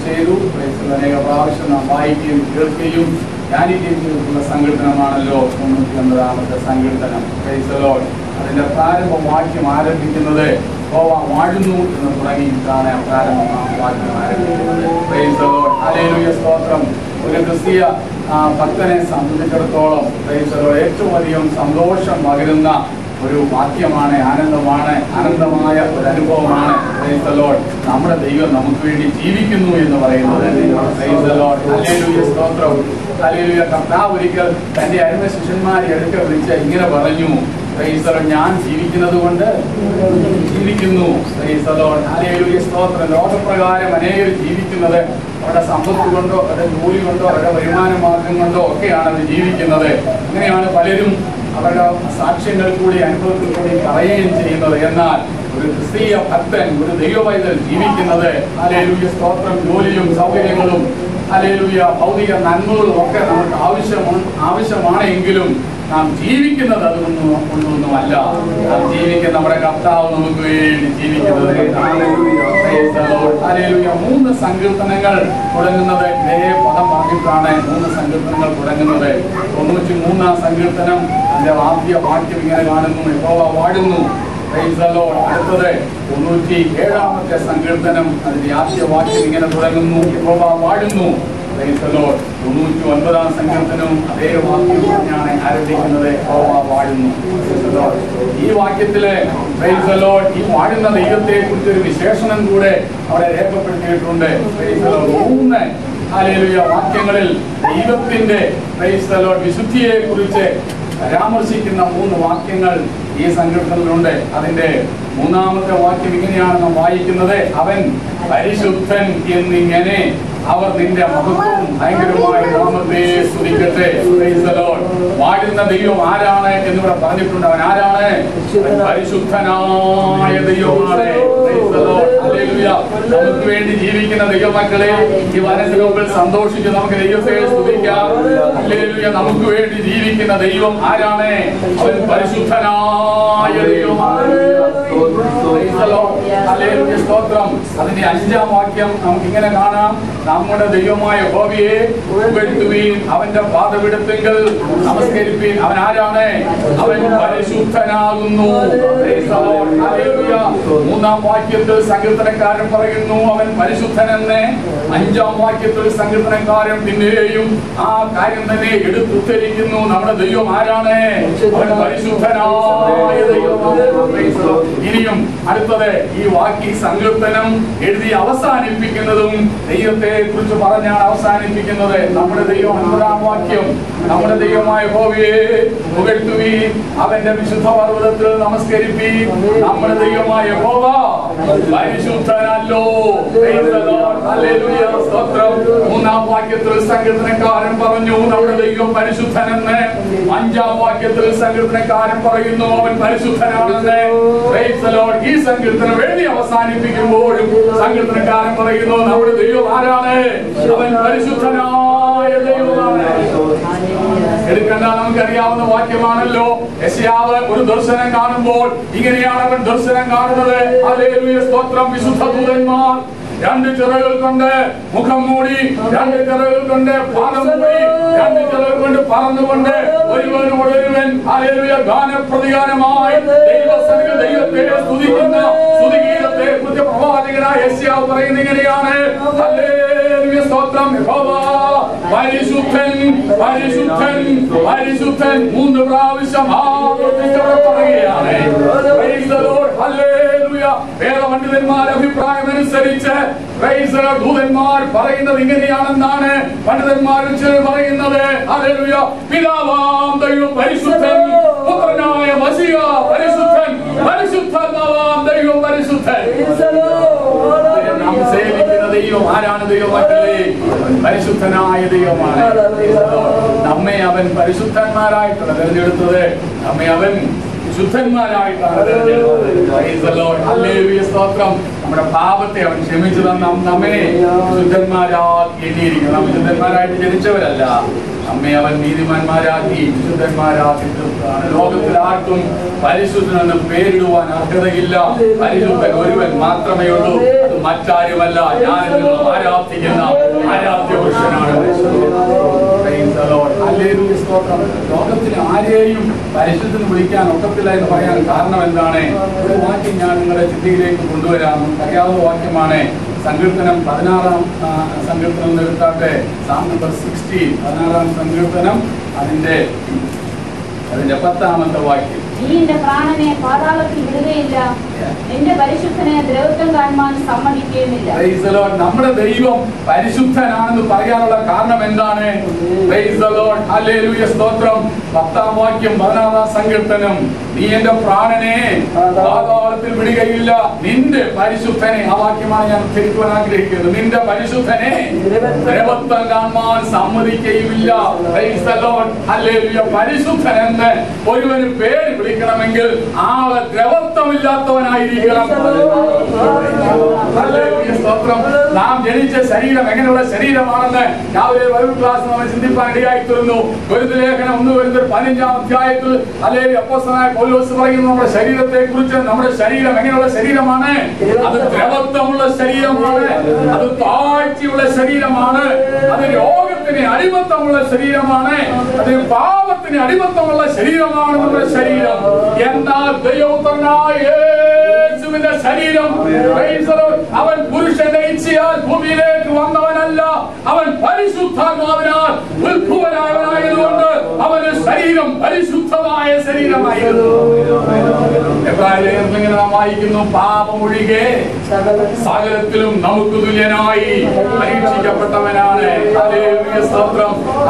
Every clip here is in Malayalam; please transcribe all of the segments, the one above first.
ചെയ്തു. അനേക പ്രാവശ്യം നാം വായിക്കുകയും കേൾക്കുകയും ധ്യാനിക്കുകയും ചെയ്തിട്ടുള്ള സങ്കീർത്തനമാണല്ലോ 99-ാമത്തെ സങ്കീർത്തനം. Price the Lord. അതിന്റെ പ്രാരംഭ വാക്യം ആരംഭിക്കുന്നത് യഹോവ വാഴുന്നു എന്ന് തുടങ്ങിയിട്ടാണ് പ്രാരംഭ വാക്യം ആരംഭിക്കുന്നത്. Price the lord. ഹല്ലേലൂയ, സ്തോത്രം. ഒരു ക്രിസ്തീയ ഭക്തനെ സംബന്ധിച്ചിടത്തോളം പ്രൈസ് ദി ലോർഡ് ഏറ്റവും അധികം സന്തോഷം പകരുന്ന ഒരു വാക്യമാണ്, ആനന്ദമായ ഒരു അനുഭവമാണ്. Price the Lord. നമ്മുടെ ദൈവം നമുക്ക് വേണ്ടി ജീവിക്കുന്നു എന്ന് പറയുന്നത്. Price the lord. ഹല്ലേലൂയ, സ്തോത്രം. ഹല്ലേലൂയ. കർത്താവ് ഒരിക്കൽ തന്റെ അരുമ ശിഷ്യന്മാരെ അടുക്ക വിളിച്ച് ഇങ്ങനെ പറഞ്ഞു, പ്രൈസ് ദി ലോർഡ്, ഞാൻ ജീവിക്കുന്നത് കൊണ്ട് ജീവിക്കുന്നു. Price the lord. ഹല്ലേലൂയ, സ്തോത്രം. ലോകപ്രകാരം അനേകർ ജീവിക്കുന്നത് അവരുടെ സമ്പത്ത് കൊണ്ടോ അവരുടെ ജോലി കൊണ്ടോ അവരുടെ വരുമാന മാർഗം കൊണ്ടോ ഒക്കെയാണ് അവർ ജീവിക്കുന്നത്. അങ്ങനെയാണ് പലരും അവരുടെ സാക്ഷ്യങ്ങൾ കൂടി അനുഭവത്തിൽ കൂടി പറയുകയും ചെയ്യുന്നത്. എന്നാൽ ഒരു ക്രിസ്തീയ ഭക്തൻ, ഒരു ദൈവവൈതൽ ജീവിക്കുന്നത് ഹല്ലേലൂയ, സ്തോത്രം, ജോലിയും സൗകര്യങ്ങളും ഹല്ലേലൂയ ഭൗതിക നന്മകളും ഒക്കെ നമുക്ക് ആവശ്യമാണെങ്കിലും നാം ജീവിക്കുന്നത് ഒന്നുമല്ല. നാം ജീവിക്കുന്ന നമ്മുടെ കർത്താവ് നമുക്ക് വേണ്ടി ജീവിക്കുന്നത്. ഹല്ലേലൂയ. 3 സങ്കീർത്തനങ്ങൾ തുടങ്ങുന്നത് ഇതേ പദം പറഞ്ഞിട്ടാണ് 3 സങ്കീർത്തനങ്ങൾ തുടങ്ങുന്നത്. 93-ാം സങ്കീർത്തനം അതിന്റെ ആദ്യ വാക്യം ഇങ്ങനെ കാണുന്നു, യഹോവ വാഴുന്നു. Price the Lord. അടുത്തത് 97-ാമത്തെ സങ്കീർത്തനം അതിന്റെ ആദ്യ വാക്യം ഇങ്ങനെ തുടങ്ങുന്നു, യഹോവ വാഴുന്നു. Price the Lord. 99-ാം സങ്കീർത്തനവും അതേ വാക്യം പറഞ്ഞാണ് ആരംഭിക്കുന്നത്, യഹോവ വാഴുന്നു. ഈ വാക്യത്തില് പ്രൈസ് ദി ലോർഡ് ഈ വാഴുന്ന ദൈവത്തെ കുറിച്ച് ഒരു വിശേഷണം കൂടെ അവിടെ രേഖപ്പെടുത്തിയിട്ടുണ്ട്. Praise the Lord. 3 ഹല്ലേലൂയ വാക്യങ്ങളിൽ ദൈവത്തിന്റെ പ്രൈസ് ദി ലോർഡ് വിശുദ്ധിയെ കുറിച്ച് പരാമർശിക്കുന്ന 3 വാക്യങ്ങൾ ഈ സങ്കീർത്തനത്തിലുണ്ട്. അതിന്റെ 3-ാമത്തെ വാക്യം ഇങ്ങനെയാണ് നാം വായിക്കുന്നത്, അവൻ പരിശുദ്ധൻ എന്നിങ്ങനെ അവർ നിന്റെ മഹത്വവും ഭയങ്കരമായ നാമത്തെ സ്തുതിക്കട്ടെ. Praise the lord. വാഴുന്ന ദൈവം ആരാണ് എന്നിവിടെ പറഞ്ഞിട്ടുണ്ട്. അവൻ ആരാണ്? പരിശുദ്ധനായ ദൈവമാണ്. Praise the lord. ഹല്ലേലൂയ. നമുക്ക് വേണ്ടി ജീവിക്കുന്ന ദൈവമക്കളെ, ഈ വചനത്തിന് മുമ്പിൽ സന്തോഷിച്ച് നമുക്ക് ദൈവത്തെ സ്തുതിക്കാം. ഹല്ലേലൂയ. നമുക്ക് വേണ്ടി ജീവിക്കുന്ന ദൈവം ആരാണ്? അവൻ പരിശുദ്ധനായ ദൈവമാണ്. ഹല്ലേലൂയ, സ്തോത്രം. അതിന്റെ 5-ാം വാക്യം നമുക്ക് ഇങ്ങനെ കാണാം, നമ്മുടെ ദൈവമായ യഹോവയെ പുകഴ്ത്തുവീൻ, അവന്റെ പാദപീഠത്തിങ്കൽ നമസ്കരിപ്പീൻ. അവൻ ആരാണ്? അവൻ പരിശുദ്ധനാകുന്നു. 3-ാം വാക്യത്തിൽ സങ്കീർത്തനക്കാരൻ പറയുന്നു അവൻ പരിശുദ്ധനെന്ന്. 5-ാം വാക്യത്തിൽ സങ്കീർത്തനക്കാരൻ പിന്നെയും ആ കാര്യം തന്നെ എടുത്തുദ്ധരിക്കുന്നു. നമ്മുടെ ദൈവം ആരാണ്? അവൻ പരിശുദ്ധനായ ദൈവമാണ്. ഇനിയും അടുത്തത് ഈ സങ്കീർത്തനം എഴുതി അവസാനിപ്പിക്കുന്നതും ദൈവത്തെ കുറിച്ച് പറഞ്ഞാണ് അവസാനിപ്പിക്കുന്നത്. നമ്മുടെ ദൈവം 9-ാം വാക്യം, നമ്മുടെ ദൈവമായ യഹോവയെ പുകഴ്ത്തുവീൻ, അവന്റെ വിശുദ്ധ പർവ്വതത്തിൽ നമസ്കരിപ്പീൻ. നമ്മുടെ ദൈവമായ യഹോവ പരിശുദ്ധനല്ലോ. ഹല്ലേലൂയ, സ്തോത്രം. 3-ാം വാക്യത്തിൽ സങ്കീർത്തനക്കാരൻ പറഞ്ഞു നമ്മുടെ ദൈവം പരിശുദ്ധനെന്ന്. 5-ാം വാക്യത്തിൽ സങ്കീർത്തനക്കാരൻ പറയുന്നു അവൻ പരിശുദ്ധനാണെന്ന്. Price the Lord. ഈ സങ്കീർത്തനം എഴുതി അവസാനിപ്പിക്കുമ്പോഴും സങ്കീർത്തനക്കാരൻ പറയുന്നു നമ്മുടെ ദൈവം ആരാണ്? അവൻ പരിശുദ്ധനായ ദൈവമാണ്. എടുക്കണ്ട, നമുക്കറിയാവുന്ന വാക്യമാണല്ലോ. യെശയ്യാവ് ഒരു ദർശനം കാണുമ്പോൾ ഇങ്ങനെയാണ് അവൻ ദർശനം കാണുന്നത്. ഹല്ലേലൂയ, സ്തോത്രം. വിശുദ്ധ ദൂതന്മാർ 2 ചിറകുകൾ കൊണ്ട് മുഖം മൂടി, 2 ചിറകുകൾ കൊണ്ട് പാദം മൂടി, 2 ചിറകുകൾ കൊണ്ട് പറന്നുകൊണ്ട് ഒരുവൻ ഹല്ലേലൂയ ഗാനപ്രതിഗാനമായി ദൈവത്തെ സ്തുതിക്കുന്ന സ്തുതിഗീതത്തെ കുറിച്ച് പ്രവാചകനായ യെശയ്യാവ് പറയുന്നത് ഇങ്ങനെയാണ്, ഹല്ലേലൂയ, സ്തോത്രം. യഹോവ പരിശുദ്ധൻ, പരിശുദ്ധൻ, പരിശുദ്ധൻ 3 പ്രാവശ്യം ആവർത്തിച്ചവിടെ പറയുകയാണ്. Praise the lord. ഹല്ലേലൂയ. വേദപണ്ഡിതന്മാരുടെ അഭിപ്രായമനുസരിച്ച് പ്രൈസ് ദൂതന്മാർ പറയുന്നത് ഇങ്ങനെയാണെന്നാണ് പണ്ഡിതന്മാർ പറയുന്നത്. ഹല്ലേലൂയ. പിതാവാം ദൈവം പരിശുദ്ധൻ, പുത്രനായ മശിഹ പരിശുദ്ധൻ, പരിശുദ്ധാത്മാവാം ദൈവം പരിശുദ്ധൻ. നാം സേവിക്കുന്ന ദൈവം ആരാണ്? ദൈവമക്കളെ, പരിശുദ്ധനായ ദൈവമാണ്. നമ്മെ അവൻ പരിശുദ്ധന്മാരായിട്ടുള്ള തിരഞ്ഞെടുത്തത്, നമ്മെ അവൻ ശുദ്ധന്മാരായിട്ടാണ് തിരഞ്ഞെടുത്തത്. ഹല്ലേലൂയ, സ്തോത്രം. നമ്മുടെ പാപത്തെ അവൻ ക്ഷമിച്ചു തന്ന നമ്മെ ശുദ്ധന്മാരാക്കി എണ്ണിയിരിക്കുന്നു. നാം ശുദ്ധന്മാരായിട്ട് ജനിച്ചവരല്ല, നമ്മെ അവൻ നീതിമാന്മാരാക്കി വിശുദ്ധന്മാരാക്കി തീർത്താണ്. ലോകത്തിൽ ആർക്കും പരിശുദ്ധനെന്ന് പേരിടുവാൻ അർഹതയില്ല. പരിശുദ്ധൻ ഒരുവൻ മാത്രമേ ഉള്ളൂ, അത് മറ്റാരുമല്ല, ഞാൻ ആരാധിക്കുന്ന ആരാധ്യ പുരുഷനാണ്. ലോകത്തിന് ആരെയും പരിശുദ്ധന് വിളിക്കാൻ ഒക്കത്തില്ല എന്ന് പറയാൻ കാരണം എന്താണ്? ഒരു വാക്യം ഞാൻ നിങ്ങളുടെ ചിന്തയിലേക്ക് കൊണ്ടുവരാം. അറിയാവുന്ന വാക്യമാണ്. സങ്കീർത്തനം 16 സങ്കീർത്തനം എടുത്താട്ടെ. സാം നമ്പർ 16, 16 സങ്കീർത്തനം, അതിന്റെ 10ാമത്തെ വാക്യം. നീ എന്റെ പ്രാണനെ പാതാളത്തിൽ വിടുകയില്ല, എന്റെ പരിശുദ്ധനെ ദ്രവത്വം കാണുവാൻ സമ്മതിക്കുകയുമില്ല. നമ്മുടെ ദൈവം പരിശുദ്ധനാണെന്ന് പറയാനുള്ള കാരണം എന്താണ്? സ്തോത്രം. 10ാം വാക്യം 16ാം സങ്കീർത്തനം. നീ എന്റെ പ്രാണനെ പാതാളത്തിൽ വിടുകയില്ല, നിന്റെ പരിശുദ്ധനെ, ആ വാക്യമാണ് ഞാൻ തിരുത്തുവാൻ ആഗ്രഹിക്കുന്നത്, നിന്റെ പരിശുദ്ധനെ ദ്രവത്വം കാണുവാൻ സമ്മതിക്കുകയുമില്ല. പരിശുദ്ധൻ എന്ന് ഒരുവന് പേര് വിളിക്കണമെങ്കിൽ ആളെ ദ്രവത്വമില്ലാത്തവനായിരിക്കണം. നാം ജനിച്ച ശരീരം എങ്ങനെയുള്ള ശരീരമാണെന്ന് രാവിലെ ബൈബിൾ ക്ലാസ് നമ്മൾ ചിന്തിപ്പാൻ ഇടയായിത്തീർന്നു. കൊരിന്ത്യർ ലേഖനം 1:15 അധ്യായത്തിൽ അപ്പോസ്തലനായ പൗലോസ് പറയുന്നു നമ്മുടെ ശരീരത്തെ കുറിച്ച്. നമ്മുടെ ശരീരം എങ്ങനെയുള്ള ശരീരമാണ്? അത് ദ്രവത്വമുള്ള ശരീരമാണ്, അത് താഴ്ചയുള്ള ശരീരമാണ്, അത് രോഗത്തിന് അടിമത്തമുള്ള ശരീരമാണ്, അത് പാപത്തിന് അടിമത്തമുള്ള ശരീരമാണ് നമ്മുടെ ശരീരം. എന്നാൽ ദൈവപുത്രനായ യേശുവിന്റെ ശരീരം, അവൻ പുരുഷന്റെ ഇച്ഛയാൽ ഭൂമിയിലേക്ക് വന്നവനല്ല, അവൻ പരിശുദ്ധാത്മാവിനാൽ ഉത്ഭവനായവനായതുകൊണ്ട് അവന്റെ ശരീരം പരിശുദ്ധമായ ശരീരമായിരുന്നു. നാം വായിക്കുന്നു, പാപമൊഴികെ സകലത്തിലും നമുക്ക് തുല്യനായി പരീക്ഷിക്കപ്പെട്ടവനാണ്.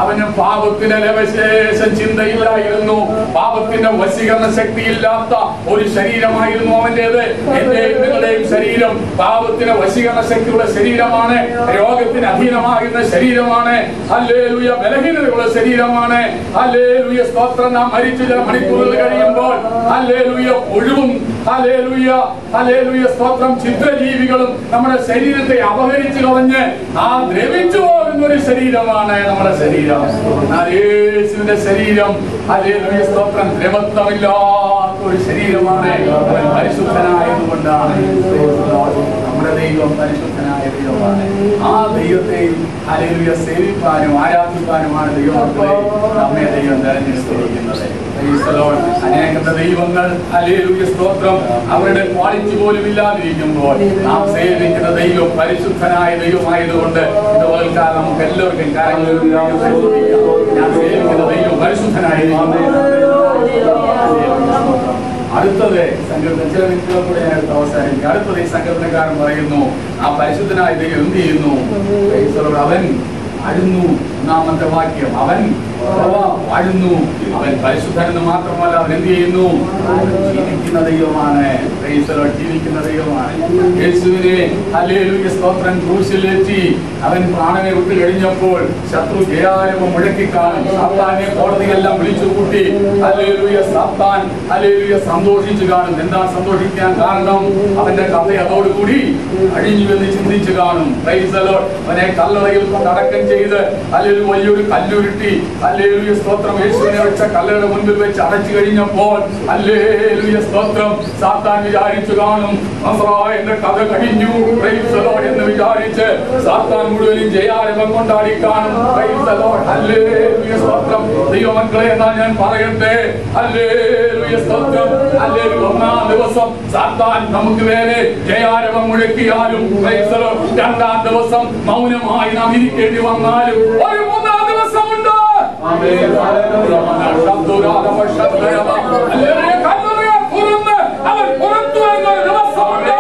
അവന് പാപത്തിന്റെ ലവശേഷം ചിന്തയില്ലായിരുന്നു, പാപത്തിന്റെ വശീകരണ ശക്തിയില്ലാത്ത ഒരു ശരീരമായിരുന്നു അവന്റേത്. എന്റെയും നിങ്ങളുടെയും ശരീരം പാപത്തിന് വശീകരണ ശക്തിയുള്ള ശരീരമാണ്, രോഗത്തിന് അധീനമാകുന്ന ശരീരമാണ്, ഹല്ലേലൂയ, ബലഹീനതയുള്ള ശരീരമാണ്. ഹല്ലേലൂയ, സ്തോത്രം. നാം മരിച്ചു ചില മണിക്കൂറുകൾ കഴിയുമ്പോൾ ഹല്ലേലൂയ ഒഴിവും, ഹല്ലേലൂയ, ഹല്ലേലൂയ, സ്തോത്രം, ചിത്രജീവികളും നമ്മുടെ ശരീരത്തെ അപഹരിച്ചു കളഞ്ഞ് ആ ദ്രവിച്ചു പോകുന്ന ഒരു ശരീരമാണ് നമ്മുടെ ശരീരം. യേശുവിന്റെ ശരീരം, ഹല്ലേലൂയ, സ്തോത്രം, ദ്രവത്വമില്ലാത്ത ഒരു ശരീരമാണ്. അവൻ പരിശുദ്ധനായതുകൊണ്ടാണ്. നമ്മുടെ ദൈവം പരിശുദ്ധനായ ദൈവമാണ്. ആ ദൈവത്തെയും ഹല്ലേലൂയ സേവിക്കാനും ആരാധിക്കാനുമാണ് ദൈവമക്കളെ നമ്മെ ദൈവം തെരഞ്ഞെടുത്തിരിക്കുന്നത്. അനേകരുടെ ദൈവങ്ങൾ, ഹല്ലേലൂയ, സ്തോത്രം, അവരുടെ ക്വാളിറ്റി പോലും ഇല്ലാതിരിക്കുമ്പോൾ നാം സേവിക്കുന്ന ദൈവം പരിശുദ്ധനായ ദൈവമായതുകൊണ്ട് ഇതുപോലെ നമുക്ക് എല്ലാവർക്കും കാര്യങ്ങളും ഞാൻ സേവിക്കുന്ന ദൈവം പരിശുദ്ധനായ ദൈവം. അടുത്തത് സങ്കീർത്തനം, ചില വ്യക്തികൾ കൂടെ ഞാൻ എടുത്ത് അവസാനിക്കും. അടുത്തത് ഈ സങ്കീർത്തനക്കാരൻ പറയുന്നു, ആ പരിശുദ്ധനായ ദൈവം എന്ത് ചെയ്യുന്നു? അവൻ അഴുന്നു. 1ാമത്തെ വാക്യം, അവൻ വാഴുന്നു. അവൻ പരിശുദ്ധൻ എന്ന് മാത്രമല്ല, അവൻ എന്ത് ചെയ്യുന്നു? ജീവിക്കുന്ന ദൈവമാണ്. ജീവിക്കുന്ന ദൈവമാണ്. യേശുവിനെ, ഹല്ലേലൂയ, സ്തോത്രം, ക്രൂശിലേറ്റി അവൻ പ്രാണനെ വിട്ടു കഴിഞ്ഞപ്പോൾ ശത്രു ജയാരവം മുഴക്കിക്കാണും. സാത്താനെ കോടതിയെല്ലാം വിളിച്ചു കൂട്ടി. ഹല്ലേലൂയ, സാത്താൻ, ഹല്ലേലൂയ, സന്തോഷിച്ചു കാണും. എന്താ സന്തോഷിക്കാൻ കാരണം? അവന്റെ കഥ അതോടുകൂടി അഴിഞ്ഞുവെന്ന് ചിന്തിച്ചു കാണും. അവനെ കല്ലറയിൽ കൊണ്ട് അടക്കം ചെയ്ത് ഹല്ലേലൂയ വലിയൊരു കല്ലുരുട്ടി, ഹല്ലേലൂയ, സ്തോത്രം, യേശുവിനെ വെച്ച കല്ലറയുടെ മുൻപിൽ വെച്ച് അടച്ചു കഴിഞ്ഞപ്പോൾ ഹല്ലേലൂയ, സ്തോത്രം, സാത്താൻ വിചാരിച്ചു കാണും എന്റെ കഥ കഴിഞ്ഞു എന്ന് വിചാരിച്ച് സാത്താൻ മുഴുവനും ജയാരവം കൊണ്ടാടി കാണും. ഹല്ലേലൂയ, സ്തോത്രം. ദൈവമക്കളെ, എന്നാ ഞാൻ പറയട്ടെ, ഹല്ലേലൂയ, സ്തോത്രം, ഹല്ലേലൂയ. 1ാം ദിവസം സാത്താൻ നമുക്ക് നേരെ ജയാരവം മുഴക്കിയാലും 2ാം ദിവസം മൗനമായി നാം ഇരിക്കേണ്ടി വന്നാലും ഒരു 3ാം ദിവസമുണ്ട്. അവൻ പുറത്തു വരുന്ന ഒരു ദിവസമുണ്ട്.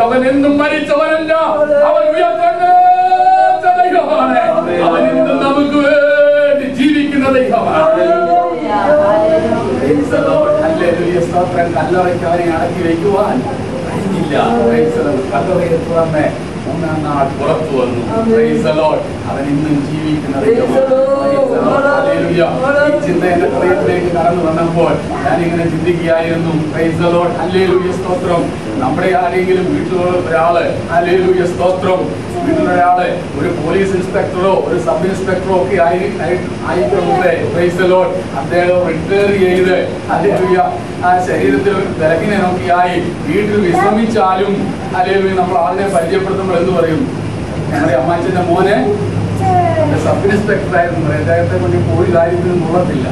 അവൻ എന്നും മരിച്ചവനല്ല, അവൻ ഉയർത്തേണ്ട ദൈവമാണ്. അവൻ എന്നും നമുക്ക് വേണ്ടി ജീവിക്കുന്ന ദൈവമാണ്. കല്ലറയ്ക്ക് അവനെ അടക്കി വയ്ക്കുവാൻ കഴിഞ്ഞില്ല. കല്ലറയെ തുറന്ന് മൂന്നാം നാൾ പുറത്തു വന്നു. അവൻ ഇന്നും ജീവിക്കുന്നത്. ഈ ചിന്ത എന്റെ ഹൃദയത്തിലേക്ക് കടന്നു വന്നപ്പോൾ ഞാനിങ്ങനെ ചിന്തിക്കുകയായിരുന്നു. ഹല്ലേലൂയ സ്തോത്രം. നമ്മുടെ ആരെങ്കിലും വീട്ടിലുള്ള ഒരാള്, ഹല്ലേലൂയ സ്തോത്രം, വീട്ടിലൊരാള് ഒരു പോലീസ് ഇൻസ്പെക്ടറോ ഒരു സബ് ഇൻസ്പെക്ടറോ ഒക്കെ ആയിക്കൊണ്ടേ അദ്ദേഹം റിട്ടയർ ചെയ്ത് ഹല്ലേലൂയ ആ ശരീരത്തിൽ വിലകിനെ നോക്കിയായി വീട്ടിൽ വിശ്രമിച്ചാലും ഹല്ലേലൂയ നമ്മൾ ആളിനെ പരിചയപ്പെടുത്തുമ്പോൾ എന്ന് പറയും, ഞങ്ങളുടെ അമ്മാച്ചന്റെ മോനെ സബ് ഇൻസ്പെക്ടർ ആയിരുന്നു, അദ്ദേഹത്തെ കൊണ്ട് ഒരു കാര്യത്തിനും മുള്ളത്തില്ല,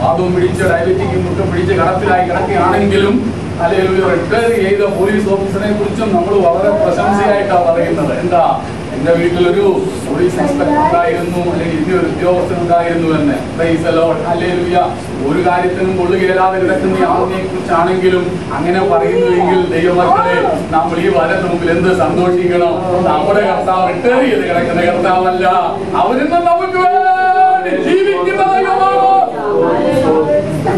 അതും പിടിച്ച് ഡയബറ്റിക്കും മുട്ടും പിടിച്ച് കടത്തിലായി കിടക്കുകയാണെങ്കിലും ഹല്ലേലൂയ റിട്ടയർ ചെയ്ത പോലീസ് ഓഫീസറെ കുറിച്ചും നമ്മൾ വളരെ പ്രശംസയായിട്ടാണ് പറയുന്നത്. എന്താ, എന്റെ വീട്ടിലൊരു പോലീസ് ഇൻസ്പെക്ടർ ഉണ്ടായിരുന്നു, അല്ലെങ്കിൽ ഇനിയൊരു ഉദ്യോഗസ്ഥൻ ഉണ്ടായിരുന്നു എന്ന്. Price the lord. ഹല്ലേലൂയ. ഒരു കാര്യത്തിനും കൊള്ളുകേലാതെ കിടക്കുന്ന ആളിനെ കുറിച്ചാണെങ്കിലും അങ്ങനെ പറയുന്നുവെങ്കിൽ ദൈവമക്കളെ, നമ്മൾ ഈ വരന് മുമ്പിൽ എന്ത് സന്തോഷിക്കണം. നമ്മുടെ കർത്താവ് റിട്ടയർ ചെയ്ത് കിടക്കുന്ന കർത്താവല്ല, അവരിന്ന് നമുക്ക് വേണ്ടി ജീവിക്കുന്ന ദൈവമാണ്.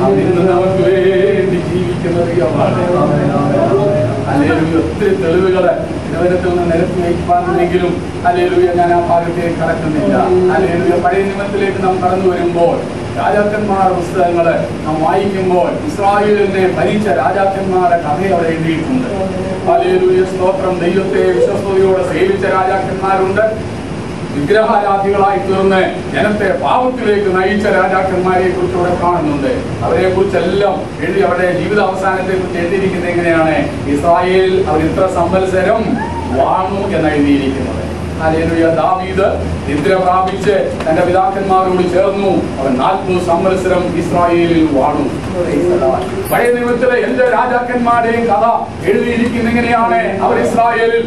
അവരിന്ന് നമുക്ക് വേണ്ടി ജീവിക്കുന്ന ദൈവമാണ്. ഹല്ലേലൂയ. ഒത്തിരി തെളിവുകള് തിരുവനന്തപുരത്തിൽ നിന്ന് നിരത്തി വയ്ക്കാനെങ്കിലും ഹല്ലേലൂയ ഞാൻ ആ ഭാഗത്തേക്ക് കടക്കുന്നില്ല. ഹല്ലേലൂയ. പഴയ നിയമത്തിലേക്ക് നാം കടന്നു വരുമ്പോൾ രാജാക്കന്മാരുടെ പുസ്തകങ്ങള് നാം വായിക്കുമ്പോൾ ഇസ്രായേലിനെ ഭരിച്ച രാജാക്കന്മാരുടെ കഥ അവിടെ എഴുതിയിട്ടുണ്ട്. ഹല്ലേലൂയ സ്തോത്രം. ദൈവത്തെ വിശ്വസ്തയോടെ സേവിച്ച രാജാക്കന്മാരുണ്ട്, വിഗ്രഹാരാധികളായി തീർന്ന് ജനത്തെ പാപത്തിലേക്ക് നയിച്ച രാജാക്കന്മാരെ കുറിച്ച് ഇവിടെ കാണുന്നുണ്ട്. അവരെ കുറിച്ചെല്ലാം എഴുതി അവരുടെ ജീവിതാവസാനത്തെ കുറിച്ച് എഴുതിയിരിക്കുന്നത് എങ്ങനെയാണ്? ഇസ്രായേൽ അവർ ഇത്ര സംവത്സരം വാണു എന്ന് എഴുതിയിരിക്കുന്നത്. ഹല്ലേലൂയ. ദാവീദ് നിദ്ര പ്രാപിച്ച് തന്റെ പിതാക്കന്മാരോട് ചേർന്നു. അവൻ 40 സംവത്സരം ഇസ്രായേലിൽ വാണു. പഴയ നിയമത്തിലെ എല്ലാ രാജാക്കന്മാരുടെയും കഥ എഴുതിയിരിക്കുന്ന എങ്ങനെയാണ്? അവർ ഇസ്രായേലിൽ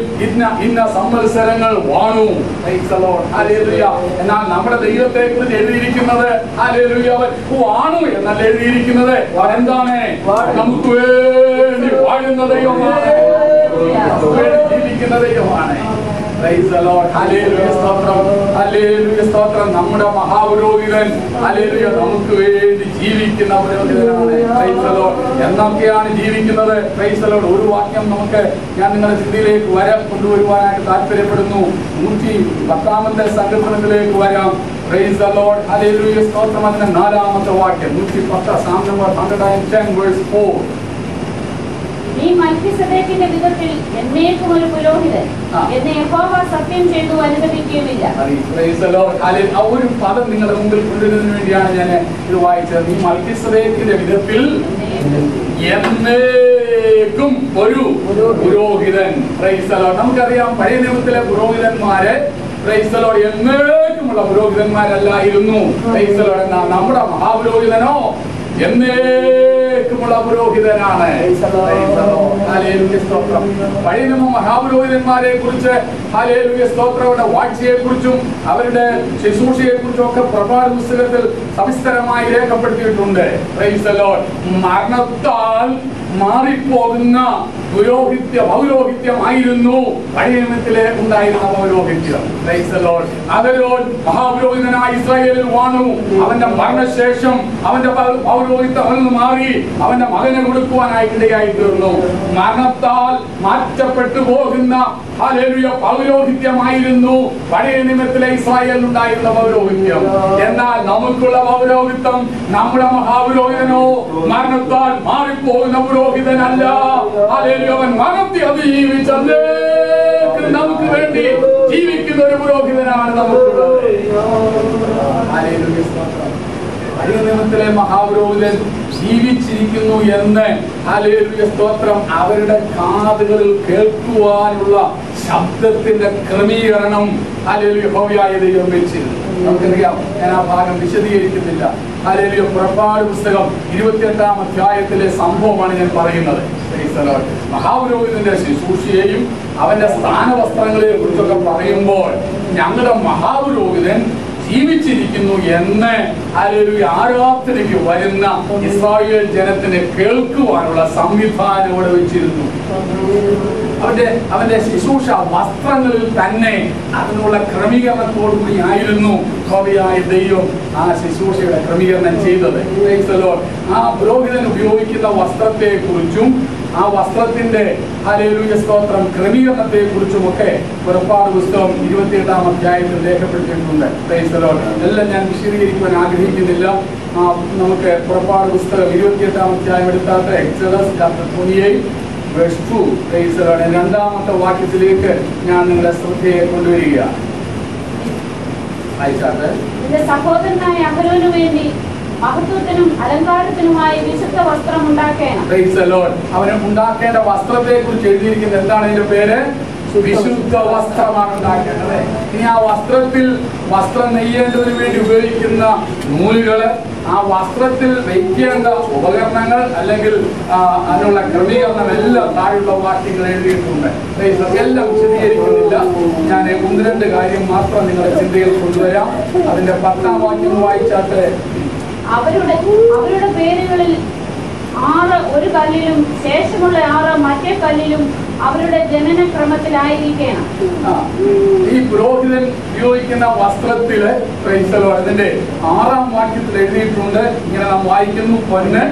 ഇന്ന സംവത്സരങ്ങൾ വാണു. ഹല്ലേലൂയ. എന്നാൽ നമ്മുടെ ദൈവത്തെ കുറിച്ച് എഴുതിയിരിക്കുന്നത് ഹല്ലേലൂയ അവൻ വാണു എന്നല്ല എഴുതിയിരിക്കുന്നത്. എന്താണ്? നമുക്ക് വേണ്ടി വാഴുന്ന ദൈവമാണ്, ജീവിക്കുന്ന ദൈവമാണ്. നമ്മുടെ മഹാപുരോഹിതൻ ഹല്ലേലൂയ നമുക്ക് വേണ്ടി ജീവിക്കുന്ന പുരോഹിതനാണ്. എന്നൊക്കെയാണ് ജീവിക്കുന്നത്. ഒരു വാക്യം നമുക്ക് ഞാൻ നിങ്ങളുടെ ചിന്തയിലേക്ക് കൊണ്ടുവരുവാനായിട്ട് താല്പര്യപ്പെടുന്നു. 110 സങ്കീർത്തനത്തിലേക്ക് വരാം. Price the lord. ഹല്ലേലൂയ സ്തോത്രം. അതിന്റെ 4-ാമത്തെ വാക്യം 110 Psalm number 110 verse 4. ഈ മൽക്കീസദേക്കിന്റെ വിധത്തിൽ എന്നേക്കും ഒരു പുരോഹിതൻ എന്നെ യഹോവ സത്യം ചെയ്തു അനുവദിക്കുകയുമില്ല. ആ ഒരു പദം നിങ്ങളുടെ മുമ്പിൽ കൊണ്ടുവരുന്നതിന് വേണ്ടിയാണ് ഞാൻ ഇത് വായിച്ചത്. ഈ മൽക്കീസദേക്കിന്റെ വിധത്തിൽ എന്നേക്കും ഒരു പുരോഹിതൻ. നമുക്കറിയാം പഴയ നിയമത്തിലെ പുരോഹിതന്മാരെ എന്നേക്കുമുള്ള പുരോഹിതന്മാരല്ലായിരുന്നു. നമ്മുടെ മഹാപുരോഹിതനോ എന്നേക്കുമുള്ള പുരോഹിതനാണ്. പഴയ നിയമ മഹാപുരോഹിതന്മാരെ കുറിച്ച് ഹല്ലേലൂയ സ്തോത്രയുടെ വാഴ്ചയെ കുറിച്ചും അവരുടെ ശുശ്രൂഷയെ കുറിച്ചും ഒക്കെ പ്രഭാത പുസ്തകത്തിൽ സവിസ്തരമായി രേഖപ്പെടുത്തിയിട്ടുണ്ട്. മരണത്താൽ മാറിപ്പോകുന്ന പൗരോഹിത്യമായിരുന്നു പഴയ നിയമത്തിലെ ഉണ്ടായിരുന്ന പൗരോഹിത്യം. അവരോട് മഹാപുരോഹിതനായ ഇസ്രായേലിൽ വാണു. അവന്റെ മരണശേഷം അവന്റെ പൗരോഹിത്യം അവനിൽ നിന്ന് മാറി അവന്റെ മകനെ കൊടുക്കുവാനായിട്ടിടയായി തീർന്നു. മരണത്താൽ മാറ്റപ്പെട്ടു പോകുന്ന ഹല്ലേലൂയ പൗരോഹിത്യമായിരുന്നു പഴയ നിയമത്തിലെ ഇസ്രായേലിൽ ഉണ്ടായിരുന്ന പൗരോഹിത്യം. എന്നാൽ നമുക്കുള്ള പൗരോഹിത്യം, നമ്മുടെ മഹാപുരോഹിതനോ മരണത്താൽ മാറിപ്പോകുന്ന പുരോഹിതനല്ല. ഹല്ലേലൂയ. അവൻ മരണത്തെ അതിജീവിച്ച് നമുക്ക് വേണ്ടി ജീവിക്കുന്ന ഒരു പുരോഹിതനാണ് നമുക്കുള്ളത്. ഹല്ലേലൂയ. പഴയ നിയമത്തിലെ മഹാപുരോഹിതൻ ജീവിച്ചിരിക്കുന്നു എന്ന് ഹല്ലേലൂയ സ്തോത്രം അവരുടെ കാതുകളിൽ കേൾക്കുവാനുള്ള ശബ്ദത്തിന്റെ ക്രമീകരണം ഹല്ലേലൂയ യഹോവയായ ദൈവം വെച്ചിരുന്നു. നമുക്കറിയാം, ഞാൻ ആ ഭാഗം വിശദീകരിക്കുന്നില്ല. ഹല്ലേലൂയ. പുറപ്പാട് പുസ്തകം 28-ാം അധ്യായത്തിലെ സംഭവമാണ് ഞാൻ പറയുന്നത്. മഹാപുരോഹിതന്റെ ശുശ്രൂഷയെയും അവന്റെ സ്ഥാനവസ്ത്രങ്ങളെ കുറിച്ചൊക്കെ പറയുമ്പോൾ ഞങ്ങളുടെ മഹാപുരോഹിതൻ ജീവിച്ചിരിക്കുന്നു എന്ന് ഹല്ലേലൂയ ആരാധനയ്ക്ക് വരുന്ന ഇസ്രായേൽ ജനത്തിന് കേൾക്കുവാനുള്ള സംവിധാനം ഇവിടെ വെച്ചിരുന്നു. അവന്റെ ശുശ്രൂഷ വസ്ത്രങ്ങളിൽ തന്നെ അതിനുള്ള ക്രമീകരണത്തോടുകൂടി ആയിരുന്നു യഹോവയായ ദൈവം ആ ശുശ്രൂഷയുടെ ക്രമീകരണം ചെയ്തത്. ആ പുരോഹിതൻ ഉപയോഗിക്കുന്ന വസ്ത്രത്തെ കുറിച്ചും ആ വസ്ത്രത്തിന്റെ ഹല്ലേലൂയ സ്തോത്രം ക്രമീകരണത്തെ കുറിച്ചുമൊക്കെ പുറപ്പാട് പുസ്തകം 28-ാം അധ്യായത്തിൽ രേഖപ്പെടുത്തിയിട്ടുണ്ട്. Praise the lord. എല്ലാം ഞാൻ വിശദീകരിക്കുവാൻ ആഗ്രഹിക്കുന്നില്ല. നമുക്ക് പുറപ്പാട് പുസ്തകം 28-ാം അധ്യായം എടുത്താട്ടെ. Exodus chapter 28 verse 2. Praise the lord. രണ്ടാമത്തെ വാക്യത്തിലേക്ക് ഞാൻ നിങ്ങളുടെ ശ്രദ്ധയെ കൊണ്ടുവരികയാണ്. നിന്റെ സഹോദരനായ അഹരോനു വേണ്ടി മഹത്വത്തിനും അലങ്കാരത്തിനുമായി വിശുദ്ധ വസ്ത്രം ഉണ്ടാക്കേണം. Price the Lord. അവന് ഉണ്ടാക്കേണ്ട വസ്ത്രത്തെ കുറിച്ച് എഴുതിയിരിക്കുന്നത് എന്താണ്? അതിന്റെ പേര് വിശുദ്ധ വസ്ത്രമാണ് ഉണ്ടാക്കേണ്ടത്. ഇനി ആ വസ്ത്രത്തിൽ വസ്ത്രം നെയ്യേണ്ടതിന് വേണ്ടി ഉപയോഗിക്കുന്ന നൂലുകള്, ആ വസ്ത്രത്തിൽ വയ്ക്കേണ്ട ഉപകരണങ്ങൾ, അല്ലെങ്കിൽ അതിനുള്ള ക്രമീകരണം എല്ലാം താഴെയുള്ള വാക്യങ്ങൾ എഴുതിയിട്ടുണ്ട്. എല്ലാം വിശദീകരിക്കുന്നില്ല. ഞാൻ 1-2 കാര്യം മാത്രം നിങ്ങളുടെ ചിന്തയിൽ കൊണ്ടുവരാം. അതിന്റെ 10-ാം വാക്യം വായിച്ചാട്ടെ. അവരുടെ പേരുകളിൽ 6 ഒരു കല്ലിലും ശേഷമുള്ള 6 മറ്റേ കല്ലിലും അവരുടെ ജനനക്രമത്തിലായിരിക്കണം. ഈ പുരോഹിതൻ ഉപയോഗിക്കുന്ന വസ്ത്രത്തില് അതിന്റെ 6-ാം വാക്യത്തിൽ എഴുതിയിട്ടുണ്ട്. ഇങ്ങനെ നാം വായിക്കുന്നു: പൊന്ന്,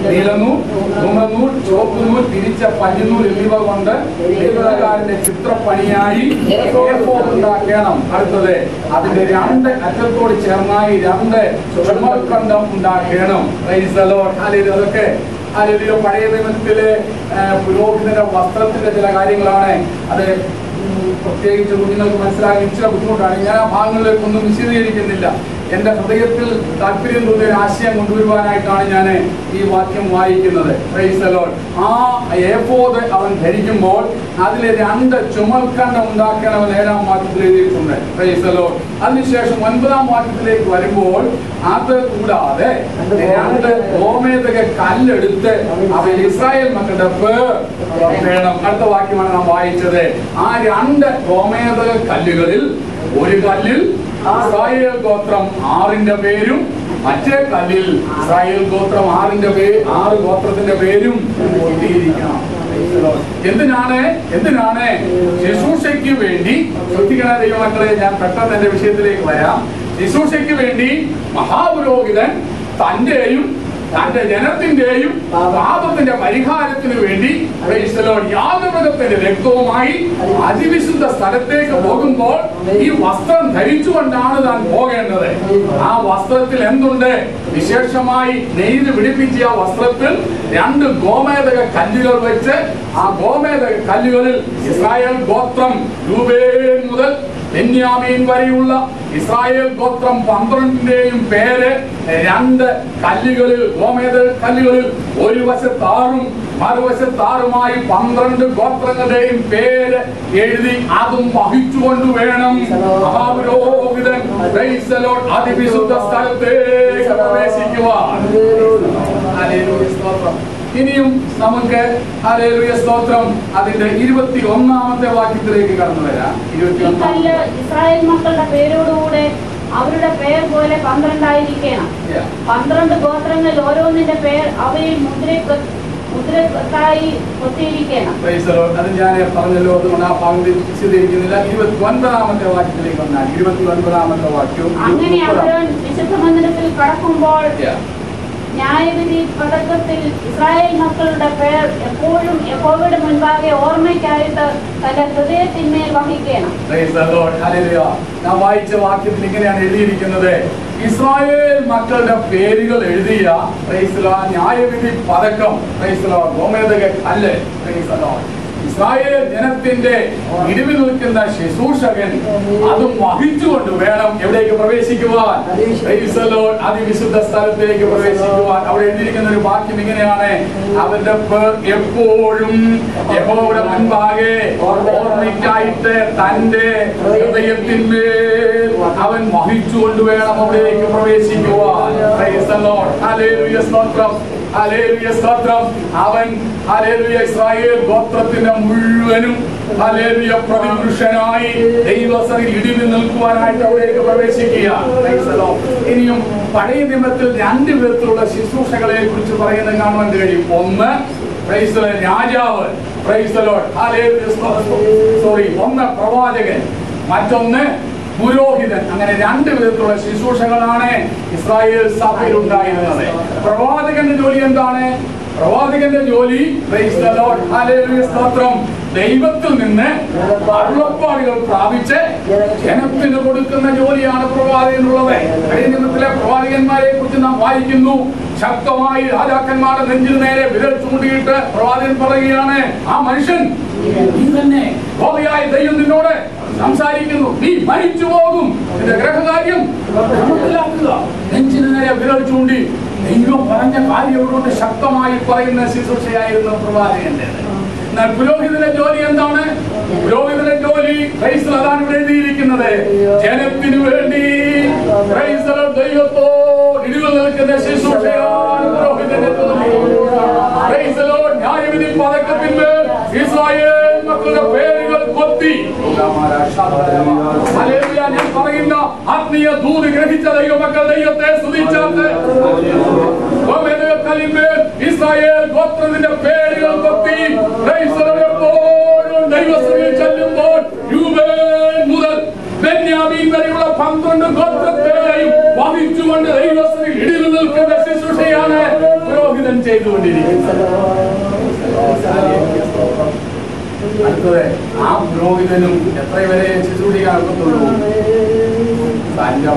നീലനൂൽ, ധൂമ്രനൂൽ, ചുവപ്പുനൂൽ, തിരിച്ച പഞ്ഞിനൂൽ എന്നിവ കൊണ്ട് ദേവതകാരന്റെ ചിത്രപ്പണിയായി ഉണ്ടാക്കണം. അടുത്തത്, അതിന്റെ 2 അറ്റത്തോട് ചേർന്നായി 2 ചുമൽക്കണ്ടം ഉണ്ടാക്കണം. അതൊക്കെ പഴയ നിയമത്തിലെ പുരോഹിതന്റെ വസ്ത്രത്തിന്റെ ചില കാര്യങ്ങളാണ്. അത് പ്രത്യേകിച്ച് കുഞ്ഞുങ്ങൾക്ക് മനസ്സിലാക്കി ഇച്ചിരി ബുദ്ധിമുട്ടാണ്. ഞാൻ ആ ഭാഗങ്ങളിലേക്കൊന്നും വിശദീകരിക്കുന്നില്ല. എന്റെ ഹൃദയത്തിൽ താല്പര്യം തോന്നിയ ഒരു ആശയം കൊണ്ടുവരുവാനായിട്ടാണ് ഞാൻ ഈ വാക്യം വായിക്കുന്നത്. Price the Lord. ആ ഏഫോദ് അവൻ ധരിക്കുമ്പോൾ അതിലെ 2 ചുമൽക്കണ്ടം ഉണ്ടാക്കണമെന്ന് 7-ാം വാക്യത്തിൽ എഴുതിയിട്ടുണ്ട്. Price the Lord. അതിനുശേഷം 9-ാം വാക്യത്തിലേക്ക് വരുമ്പോൾ അത് കൂടാതെ 2 ഗോമേതക കല്ലെടുത്ത് അവൻ ഇസ്രായേൽ മക്കളുടെ പേർ വേണം. അടുത്ത വാക്യമാണ് നാം വായിച്ചത്. ആ 2 ഗോമേതക കല്ലുകളിൽ ഒരു കല്ലിൽ ഇസ്രായേൽ ഗോത്രം 6ന്റെ പേരും മറ്റേ കല്ലിൽ ഇസ്രായേൽ ഗോത്രം 6 ഗോത്രത്തിന്റെ പേരും എഴുതിയിരിക്കണം. എന്തിനാണ് ശുശ്രൂഷയ്ക്ക് വേണ്ടി? ശ്രദ്ധിക്കണ ദൈവമക്കളെ, ഞാൻ പെട്ടെന്ന് എന്റെ വിഷയത്തിലേക്ക് വരാം. ശുശ്രൂഷയ്ക്ക് വേണ്ടി മഹാപുരോഹിതൻ തന്റെയും തന്റെ ജനത്തിന്റെയും പാപത്തിന്റെ പരിഹാരത്തിന് വേണ്ടി യാഗമൃഗത്തിന്റെ രക്തവുമായി അതിവിശുദ്ധ സ്ഥലത്തേക്ക് പോകുമ്പോൾ ഈ വസ്ത്രം ധരിച്ചുകൊണ്ടാണ് താൻ പോകേണ്ടത്. ആ വസ്ത്രത്തിൽ എന്തുണ്ട്? വിശേഷമായി നെയ്ത് പിടിപ്പിച്ച ആ വസ്ത്രത്തിൽ 2 ഗോമേതക കല്ലുകൾ വെച്ച് ആ ഗോമേതക കല്ലുകളിൽ ഇസ്രായേൽ ഗോത്രം രൂബേൻ മുതൽ ബെന്യാമീൻ വരെയുള്ള ഇസ്രായേൽ ഗോത്രം 12ന്റെയും പേര് 2 കല്ലുകളിൽ, ഗോമേതക കല്ലുകളിൽ ഒരു വശത്ത് 6ഉം മറുവശത്ത് 6ഉമായി 12 ഗോത്രങ്ങളുടെയും പേര് എഴുതി അതും വഹിച്ചുകൊണ്ട് വേണം മഹാപുരോഹിതൻ അതിവിശുദ്ധ സ്ഥലത്തേക്ക് പ്രവേശിക്കുവാൻ. ഇനിയും നമുക്ക് ഹല്ലേലൂയ സ്തോത്രം അതിന്റെ 21-ാമത്തെ വാക്യത്തിലേക്ക് കടന്നു വരാം. ഇസ്രായേൽ മക്കളുടെ പേരോടുകൂടെ അവരുടെ പേർ പോലെ 12 ആയിരിക്കണം. 12 ഗോത്രങ്ങളിൽ ഓരോന്നിന്റെ പേർ അവയിൽ മുദ്രത്തായി കൊത്തിയിരിക്കണം. അത് ഞാൻ പറഞ്ഞല്ലോ, അതുകൊണ്ട് ആ ഭാഗം വിശദീകരിക്കുന്നില്ല. 29-ാമത്തെ വാക്യത്തിലേക്ക് വന്നാൽ 29-ാമത്തെ വാക്യം. അങ്ങനെ അഹരോൻ വിശുദ്ധ മന്ദിരത്തിൽ കടക്കുമ്പോൾ ന്യായവിധി പതക്കത്തിൽ ഇസ്രായേൽ മക്കളുടെ പേർ എപ്പോഴും യഹോവയുടെ മുൻപാകെ ഓർമ്മയ്ക്കായിട്ട് തന്റെ ഹൃദയത്തിന്മേൽ വഹിക്കണം. ഞാൻ വായിച്ച വാക്യത്തിൽ ഇങ്ങനെയാണ് എഴുതിയിരിക്കുന്നത്: ഇസ്രായേൽ മക്കളുടെ പേരുകൾ എഴുതിയ ന്യായവിധി പതക്കം, ഗോമേതക കല്ല്, ഇസ്രായേൽ ജനത്തിന്റെ ഇടിവിൽ നിൽക്കുന്ന ശുശ്രൂഷകൻ അതും വഹിച്ചുകൊണ്ട് വേണം എവിടേക്ക് പ്രവേശിക്കുവാൻ? അതിവിശുദ്ധ സ്ഥലത്തേക്ക് പ്രവേശിക്കുവാൻ. അവിടെ എഴുതിയിരിക്കുന്ന ഒരു വാക്യം ഇങ്ങനെയാണ്: അവന്റെ പേർ എപ്പോഴും യഹോവയുടെ മുൻപാകെ ഓർമ്മയ്ക്കായിട്ട് തന്റെ ഹൃദയത്തിന്മേൽ അവൻ വഹിച്ചുകൊണ്ട് വേണം അവിടേക്ക് പ്രവേശിക്കുവാൻ. അവൻ ഇസ്രായേൽ ഗോത്രത്തിന്റെ മുഴുവനും പ്രതിപുരുഷനായി ദൈവസഭയിൽ ഇടിവിൽ നിൽക്കുവാനായിട്ട് അവിടേക്ക് പ്രവേശിക്കുക. ഇനിയും പഴയ നിയമത്തിൽ 2 വിധത്തിലുള്ള ശുശ്രൂഷകളെ കുറിച്ച് പറയുന്നത് കാണുവാൻ കഴിയും. ഒന്ന് രാജാവ്, ഒന്ന് പ്രവാചകൻ, മറ്റൊന്ന് പുരോഹിതൻ. അങ്ങനെ 2 വിധത്തിലുള്ള ശുശ്രൂഷകളാണ് ഇസ്രായേൽ സഭയിൽ ഉണ്ടായിരുന്നത്. പ്രവാചകന്റെ ജോലി എന്താണ്? പ്രവാചകന്റെ ജോലി സ്തോത്രം ദൈവത്തിൽ നിന്ന് അരുളപ്പാടുകൾ പ്രാപിച്ച് ജനത്തിന് കൊടുക്കുന്ന ജോലിയാണ് പ്രവാചകനുള്ളത്. പഴയ നിയമത്തിലെ പ്രവാചകന്മാരെ കുറിച്ച് നാം വായിക്കുന്നു. ശക്തമായി രാജാക്കന്മാരുടെ നെഞ്ചിൽ നേരെ വിരൽ ചൂണ്ടിയിട്ട് പ്രവാചകൻ പറയുകയാണ്, ആ മനുഷ്യൻ നീ തന്നെ ഗോപിയായ ദൈവം നിന്നോട് സംസാരിക്കുന്നു, നീ മരിച്ചു പോകും, നിന്റെ ഗ്രഹകാര്യം മനസ്സിലാക്കുക. നെഞ്ചിന് നേരെ വിരൽ ചൂണ്ടി ദൈവം പറഞ്ഞ കാര്യങ്ങളോട് ശക്തമായി പറയുന്ന ശുശ്രൂഷയായിരുന്നു പ്രവാചകന്റേത്. എന്നാൽ പുരോഹിതന്റെ ജോലി എന്താണ്? പുരോഹിതന്റെ ജോലി അതാണ് ഇവിടെ എഴുതിയിരിക്കുന്നത്, ജനത്തിനു വേണ്ടി ദൈവത്തോട് ഇടിവ് നിൽക്കുന്ന ശുശ്രൂഷയാണ് പുരോഹിതന്റെ ജോലി. ന്യായവിധി പതക്കത്തിന്മേൽ ഇസ്രായേൽ മക്കളുടെ പേരുകൾ കൊത്തി ഞാൻ പറയുന്ന ആത്മീയ ദൂത് ഗ്രഹിച്ച ദൈവമക്കൾ ദൈവത്തെ സ്തുതിച്ചാട്ട് ഇസ്രായേൽ ഗോത്രത്തിന്റെ പേരുകൾ കൊത്തി എപ്പോഴും ദൈവസഭയിൽ ചെല്ലുമ്പോൾ രൂപേൻ മുതൽ ബെന്യാമീൻ വരെയുള്ള 12 ഗോത്രത്തെയും വഹിച്ചുകൊണ്ട് ദൈവസഭയിൽ ഇടിവ് നിൽക്കുന്ന ശുശ്രൂഷയാണ് പുരോഹിതൻ ചെയ്തുകൊണ്ടിരിക്കുന്നത്. അടുത്തത്, ആ പുരോഹിതനും എത്ര വരെ ശുശ്രൂഷിക്കാനൊക്കത്തുള്ളൂ?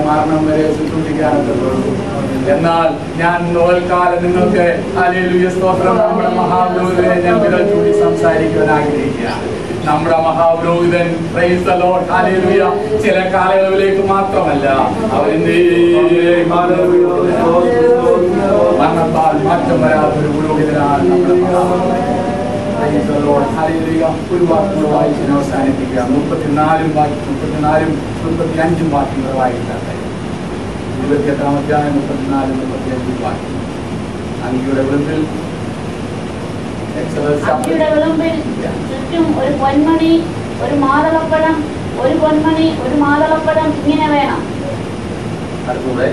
മരണം വരെ ശുശ്രൂഷിക്കാനൊക്കത്തുള്ളൂ. എന്നാൽ ഞാൻ നോൽക്കാലം നിങ്ങൾക്ക് ഹല്ലേലൂയ സ്തോത്രം നമ്മുടെ മഹാപുരോഹിതനെ ഞാൻ വിരൽ ചൂണ്ടി സംസാരിക്കുവാൻ ആഗ്രഹിക്കുകയാണ്. നമ്മുടെ മഹാപുരോഹിതൻ പ്രൈസ് ദി ലോർഡ് ഹല്ലേലൂയ ചില കാലയളവിലേക്ക് മാത്രമല്ല, അവന്റെ മരണത്താൽ മാറ്റം വരാത്തൊരു പുരോഹിതനാണ് നമ്മുടെ മഹാപുരോഹിതൻ. ഒരു വാക്കുകൾ വായിച്ച് അവസാനിപ്പിക്കുക. 34 35 വാക്യങ്ങൾ വായിക്കാതെ 28-ാം അധ്യായം 34-35 വാക്യം. അങ്കിയുടെ വിളിമ്പിൽ ചുറ്റും ഒരു പൊന്മണി, ഒരു മാതളപ്പഴം, ഒരു പൊന്മണി, ഒരു മാതളപ്പഴം ഇങ്ങനെ വേണം. അടുത്തൂടെ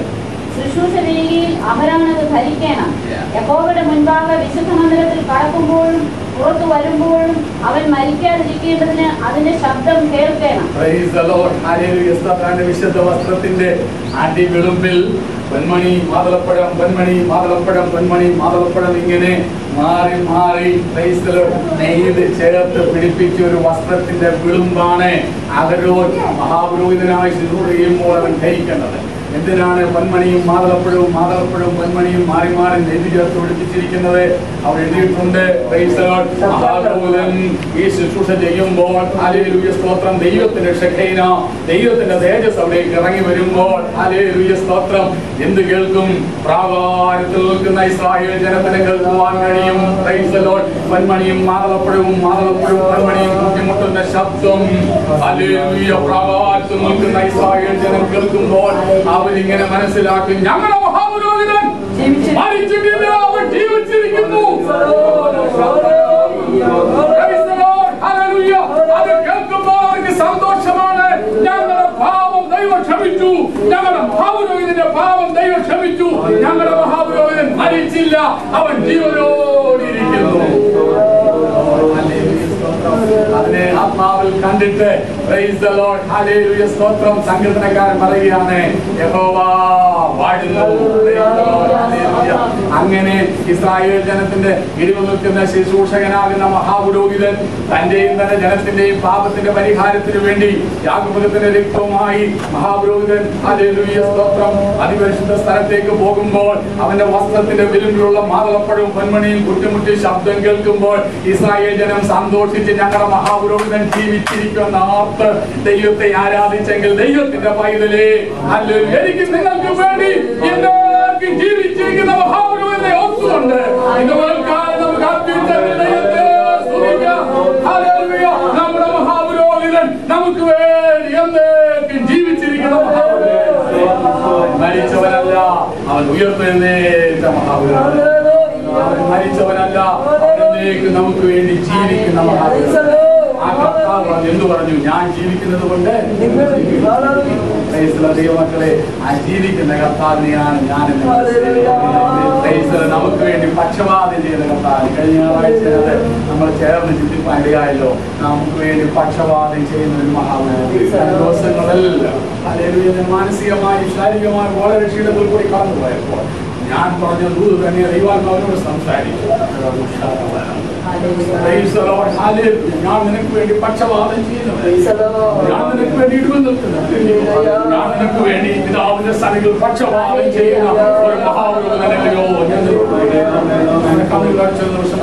ശുശ്രൂഷ രീതിയിൽ അഹരോനത് ധരിക്കണം. യഹോവയുടെ മുൻപാകെ വിശുദ്ധ മന്ദിരത്തിൽ കടക്കുമ്പോഴും പുറത്തു വരുമ്പോഴും അവൻ മരിക്കാതിരിക്കേണ്ടതിന് അതിന്റെ ശബ്ദം കേൾക്കണം. വിശുദ്ധ വസ്ത്രത്തിന്റെ അടിവിളുമ്പിൽ പൊന്മണി മാതളപ്പഴം, പൊന്മണി മാതളപ്പഴം, പൊന്മണി മാതളപ്പഴം ഇങ്ങനെ മാറി മാറി നെയ്ത് ചേർത്ത് പിടിപ്പിച്ച ഒരു വസ്ത്രത്തിന്റെ വിളുമ്പാണ് അഹരോൻ മഹാപുരോഹിതനായി ശുശ്രൂഷ ചെയ്യുമ്പോൾ അവൻ ധരിക്കേണ്ടത്. എന്തിനാണ് പൊന്മണിയും മാതളപ്പഴവും മാതളപ്പഴവും പൊന്മണിയും മാറി മാറി നെയ്ത് ചേർത്ത് പിടിപ്പിച്ചിരിക്കുന്നത്? അവർ എഴുതിയിട്ടുണ്ട്, മഹാപുരോഹിതൻ ഈ ശുശ്രൂഷ ചെയ്യുമ്പോൾ ഹല്ലേലൂയ സ്തോത്രം ദൈവത്തിന്റെ ഷെഖൈന, ദൈവത്തിന്റെ തേജസ് അവിടേക്ക് ഇറങ്ങി വരുമ്പോൾ ഹല്ലേലൂയ സ്തോത്രം എന്ത് കേൾക്കും? പ്രാകാരത്തിൽ നിൽക്കുന്ന ഇസ്രായേൽ ജനത്തിന് കേൾക്കുവാൻ കഴിയും. Praise the lord. പൊന്മണിയും മാതളപ്പഴവും മാതളപ്പഴവും പൊന്മണിയും കൂട്ടിമുട്ടുന്ന ശബ്ദം ഹല്ലേലൂയ പ്രാകാരത്തിൽ നിൽക്കുന്ന ഇസ്രായേൽ ജനം കേൾക്കുമ്പോൾ അവരിങ്ങനെ മനസ്സിലാക്കും, ഞങ്ങളുടെ മഹാപുരോഹിതൻ മരിച്ചിട്ടില്ല, അവൻ ജീവിച്ചിരിക്കുന്നു. അത് കേൾക്കുമ്പോൾ അവർക്ക് സന്തോഷമാണ്. ഞങ്ങളുടെ പാപം ദൈവം ക്ഷമിച്ചു, ഞങ്ങളുടെ മഹാപുരോഹിതന്റെ പാപം ദൈവം ക്ഷമിച്ചു, ഞങ്ങളുടെ മഹാപുരോഹിതൻ മരിച്ചില്ല, അവൻ ജീവനോടിരിക്കുന്നു. അതിനെ ആത്മാവിൽ കണ്ടിട്ട് പ്രൈസ് ദി ലോർഡ് ഹല്ലേലൂയ സ്തോത്രം സങ്കീർത്തനക്കാരൻ പറയുകയാണ്, യഹോവ വാഴുന്നു. അങ്ങനെ ഇസ്രായേൽ ജനത്തിന്റെ ഇടിവ് നിൽക്കുന്ന ശുശ്രൂഷകനാകുന്ന മഹാപുരോഹിതൻ തന്റെയും തന്റെ ജനത്തിന്റെയും പാപത്തിന്റെ പരിഹാരത്തിന് വേണ്ടി യാഗപീഠത്തിന്റെ രക്തവുമായി മഹാപുരോഹിതൻ ഹല്ലേലൂയ സ്തോത്രം അതിപരിശുദ്ധ സ്ഥലത്തേക്ക് പോകുമ്പോൾ അവന്റെ വസ്ത്രത്തിന്റെ വിരുമ്പിലുള്ള മാതളപ്പഴവും പൊന്മണിയും കുട്ടിമുട്ടി ശബ്ദം കേൾക്കുമ്പോൾ ഇസ്രായേൽ ജനം സന്തോഷിച്ച് ഞങ്ങളുടെ മഹാപുരോഹിതൻ ജീവിച്ചിരിക്കുന്ന ആർത്ത് ദൈവത്തെ ആരാധിച്ചെങ്കിൽ ദൈവത്തിന്റെ പൈതലേ ഹല്ലേലൂയ എനിക്ക് നിങ്ങൾക്ക് വേണ്ടി എല്ലാവർക്കും ജീവിച്ചിരിക്കുന്ന മഹാപുരോഹിതനെ ഓർത്തുകൊണ്ട് നമ്മുടെ മഹാപുരോഹിതൻ നമുക്ക് വേണ്ടി എന്നേക്കും ജീവിച്ചിരിക്കുന്ന മഹാപുരോഹിതൻ മരിച്ചവനല്ല, അവൻ ഉയർത്തെഴുന്നേറ്റ മഹാപുരോഹിതൻ. അവൻ മരിച്ചവനല്ല, അവനിലേക്ക് നമുക്ക് വേണ്ടി ജീവിക്കുന്ന മഹാപുരോഹിതൻ. ആ കർത്താവ് എന്തു പറഞ്ഞു? ഞാൻ ജീവിക്കുന്നത് കൊണ്ട് ദൈവമക്കളെ, ആ ജീവിക്കുന്ന കർത്താവിനെയാണ് ഞാൻ നമുക്ക് വേണ്ടി പക്ഷപാതം ചെയ്ത കർത്താവ്. കഴിഞ്ഞ ഞായറാഴ്ച നമ്മൾ ചേർന്ന് ചിന്തിപ്പാൻ ഇടയായല്ലോ. നമുക്ക് വേണ്ടി പക്ഷപാതം ചെയ്യുന്ന ഒരു മഹാപുരോഹിതൻ ദിവസങ്ങളെല്ലാം മാനസികമായി ശാരീരികമായി വളരെ ക്ഷീണത്തിൽ കൂടി കടന്നുപോയപ്പോൾ ഞാൻ പറഞ്ഞ ദൂത് തന്നെ ദൈവാത്മാവിനോട് സംസാരിച്ചു. Praise the Lord. Hallelujah. ഞാൻ നിനക്ക് വേണ്ടി പക്ഷപാതം ചെയ്യുന്നവൻ, ഞാൻ നിനക്ക് വേണ്ടി ഇടിവ് നിൽക്കുന്നവൻ, ഞാൻ നിനക്ക് വേണ്ടി പിതാവിന്റെ സന്നിധിയിൽ പക്ഷപാതം ചെയ്യുന്ന ഒരു മഹാപുരുഷനല്ലയോ. ഞാൻ കണ്ണുകൾ അടച്ച ദിവസം